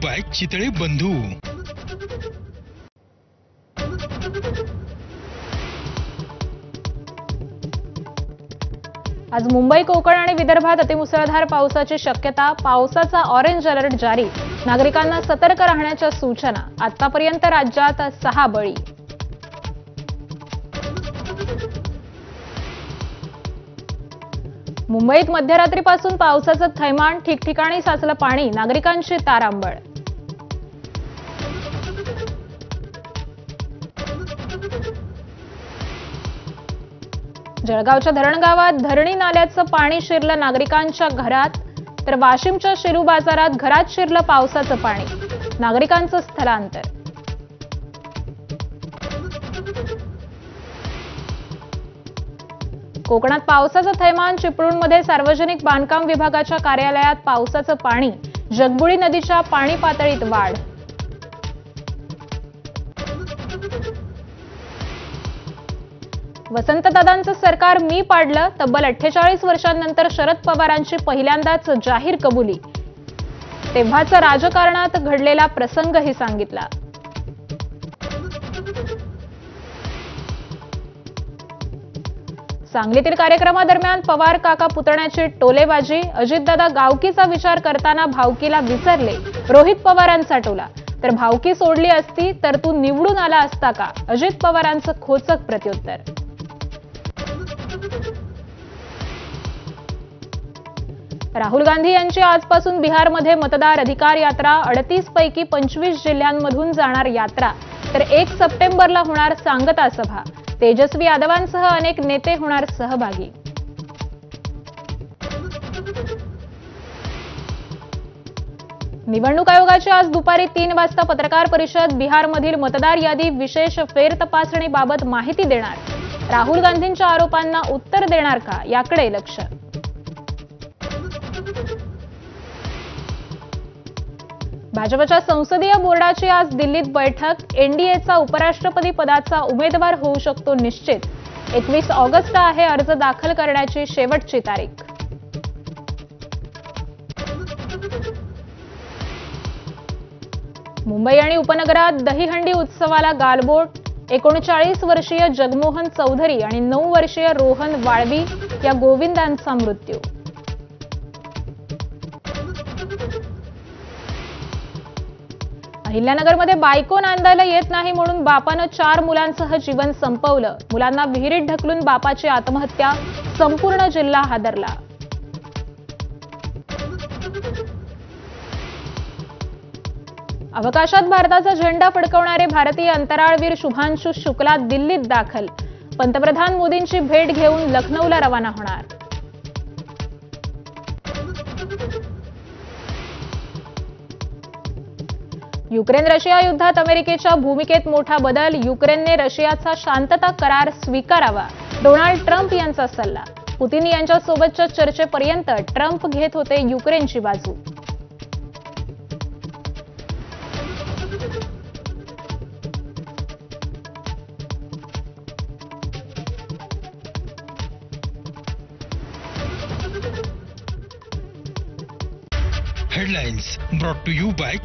Bye Chitale बंधू। आज मुंबई, कोकण आणि विदर्भात अतिमुसळधार पावसाची शक्यता। पावसाचा ऑरेंज अलर्ट जारी। नागरिकांना सतर्क राहण्याच्या सूचना। आतापर्यंत राज्यात 6 बळी। मुंबईत मध्यरात्रीपासून पावसाचं थैमान। ठिकठिकाणी साचलं पाणी। नागरिकांची तारांबळ। जळगावच्या धरण गावात धरणी नाल्याचं पाणी शिरलं नागरिकांच्या घरात। तर वाशिमच्या शिरू बाजारात घरात शिरलं पावसाचं पाणी। नागरिकांचं स्थलांतर। कोकणात पावसाचं थैमान। चिपळूणमध्ये सार्वजनिक बांधकाम विभागाच्या कार्यालयात पावसाचं पाणी। जगबुडी नदीच्या पाणी पातळीत वाढ। वसंतदादांचं सरकार मी पाडलं। तब्बल 48 वर्षांनंतर शरद पवारांची पहिल्यांदाच जाहीर कबुली। तेव्हाचा राजकारणात घडलेला प्रसंगही सांगितला। सांगलीतील कार्यक्रमादरम्यान पवार काका पुतण्याची टोलेबाजी। अजितदादा गावकीचा विचार करताना भावकीला विसरले। रोहित पवारांचा टोला। तर भावकी सोडली असती तर तू निवडून आला असता का? अजित पवारांचं खोचक प्रत्युत्तर। राहुल गांधी यांची आजपासून बिहारमध्ये मतदार अधिकार यात्रा। 38 पैकी 25 जिल्ह्यांमधून जाणार यात्रा। तर 1 सप्टेंबरला होणार सांगता सभा। तेजस्वी यादवांसह अनेक नेते होणार सहभागी। निवडणूक आयोगाची आज दुपारी 3 वाजता पत्रकार परिषद। बिहारमधील मतदार यादी विशेष फेरतपासणीबाबत माहिती देणार। राहुल गांधींच्या आरोपांना उत्तर देणार का, याकडे लक्ष। भाजपच्या संसदीय बोर्डाची आज दिल्लीत बैठक। एनडीएचा उपराष्ट्रपती पदाचा उमेदवार होऊ शकतो निश्चित। 21 ऑगस्ट आहे अर्ज दाखल करण्याची शेवटची तारीख। मुंबई आणि उपनगरात दहीहंडी उत्सवाला गालबोट। 39 वर्षीय जगमोहन चौधरी आणि 9 वर्षीय रोहन वाळवी या गोविंदांचा मृत्यू। अहिल्यानगरमध्ये बायको नांदायला येत नाही म्हणून बापानं 4 मुलांसह जीवन संपवलं। मुलांना विहिरीत ढकलून बापाची आत्महत्या। संपूर्ण जिल्हा हादरला। अवकाशात भारताचा झेंडा फडकवणारे भारतीय अंतराळवीर शुभांशु शुक्ला दिल्लीत दाखल। पंतप्रधान मोदींची भेट घेऊन लखनौला रवाना होणार। युक्रेन रशिया युद्धात अमेरिकेच्या भूमिकेत मोठा बदल। युक्रेनने रशियाचा शांतता करार स्वीकारावा। डोनाल्ड ट्रम्प यांचा सल्ला। पुतिन यांच्यासोबतच्या चर्चेपर्यंत ट्रम्प घेत होते युक्रेनची बाजू। Headlines brought to you bye